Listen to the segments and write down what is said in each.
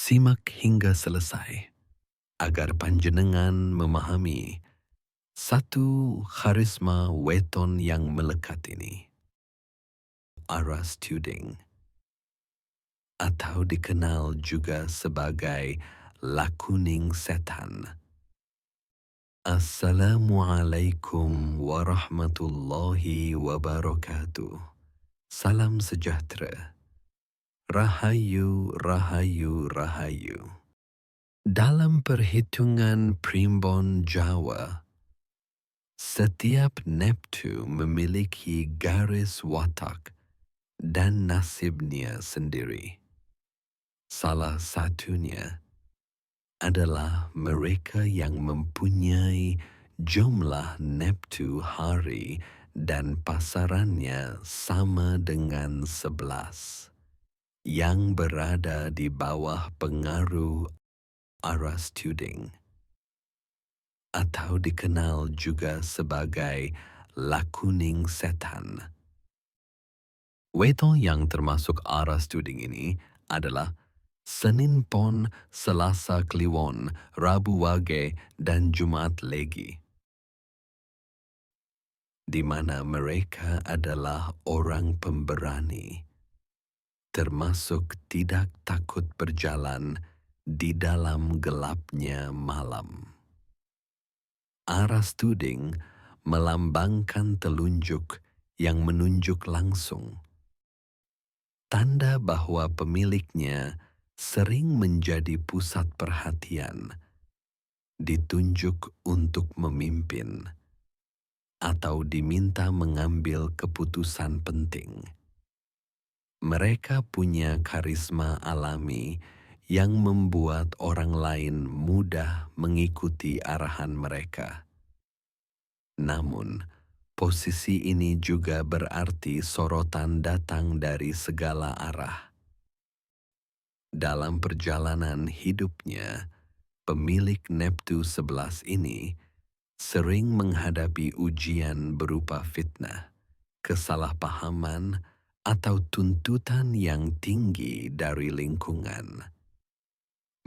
Simak hingga selesai agar panjenengan memahami satu karisma weton yang melekat ini. Aras Tuding, atau dikenal juga sebagai lakuning setan. Assalamualaikum warahmatullahi wabarakatuh. Salam sejahtera. Rahayu, rahayu, rahayu. Dalam perhitungan primbon Jawa, setiap Neptu memiliki garis watak dan nasibnya sendiri. Salah satunya adalah mereka yang mempunyai jumlah Neptu hari dan pasarannya sama dengan 11, yang berada di bawah pengaruh Aras Tuding, atau dikenal juga sebagai lakuning setan. Weton yang termasuk Aras Tuding ini adalah Senin Pon, Selasa Kliwon, Rabu Wage, dan Jumat Legi, di mana mereka adalah orang pemberani, termasuk tidak takut berjalan di dalam gelapnya malam. Aras Tuding melambangkan telunjuk yang menunjuk langsung, tanda bahwa pemiliknya sering menjadi pusat perhatian, ditunjuk untuk memimpin, atau diminta mengambil keputusan penting. Mereka punya karisma alami yang membuat orang lain mudah mengikuti arahan mereka. Namun, posisi ini juga berarti sorotan datang dari segala arah. Dalam perjalanan hidupnya, pemilik Neptu 11 ini sering menghadapi ujian berupa fitnah, kesalahpahaman, atau tuntutan yang tinggi dari lingkungan.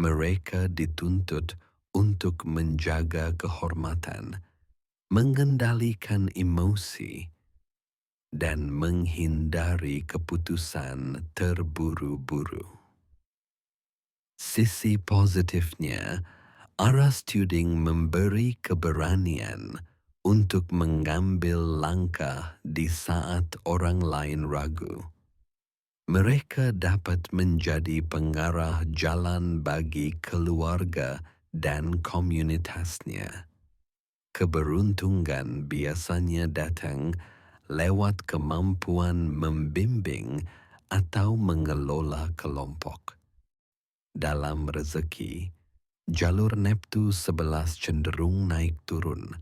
Mereka dituntut untuk menjaga kehormatan, mengendalikan emosi, dan menghindari keputusan terburu-buru. Sisi positifnya, Aras Tuding memberi keberanian untuk mengambil langkah di saat orang lain ragu. Mereka dapat menjadi pengarah jalan bagi keluarga dan komunitasnya. Keberuntungan biasanya datang lewat kemampuan membimbing atau mengelola kelompok. Dalam rezeki, jalur Neptu 11 cenderung naik turun,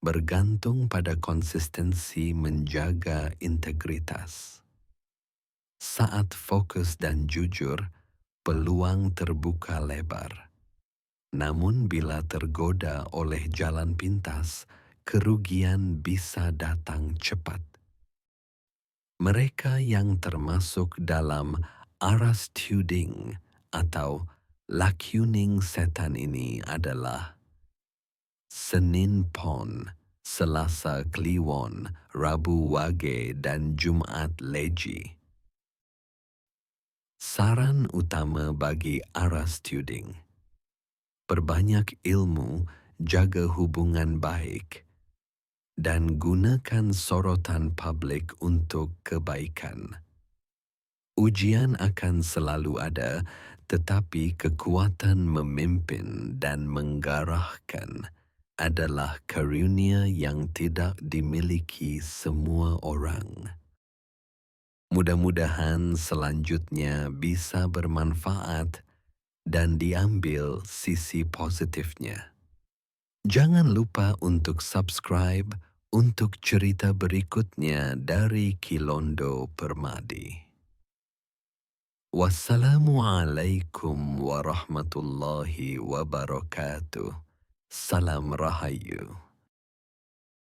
bergantung pada konsistensi menjaga integritas. Saat fokus dan jujur, peluang terbuka lebar. Namun bila tergoda oleh jalan pintas, kerugian bisa datang cepat. Mereka yang termasuk dalam Aras Tuding atau lakuning setan ini adalah Senin Pon, Selasa Kliwon, Rabu Wage, dan Jumat Legi. Saran utama bagi Aras Tuding: perbanyak ilmu, jaga hubungan baik, dan gunakan sorotan publik untuk kebaikan. Ujian akan selalu ada, tetapi kekuatan memimpin dan menggarahkan adalah karunia yang tidak dimiliki semua orang. Mudah-mudahan selanjutnya bisa bermanfaat dan diambil sisi positifnya. Jangan lupa untuk subscribe untuk cerita berikutnya dari Kilondo Permadi. Wassalamualaikum warahmatullahi wabarakatuh. Salam Rahayu.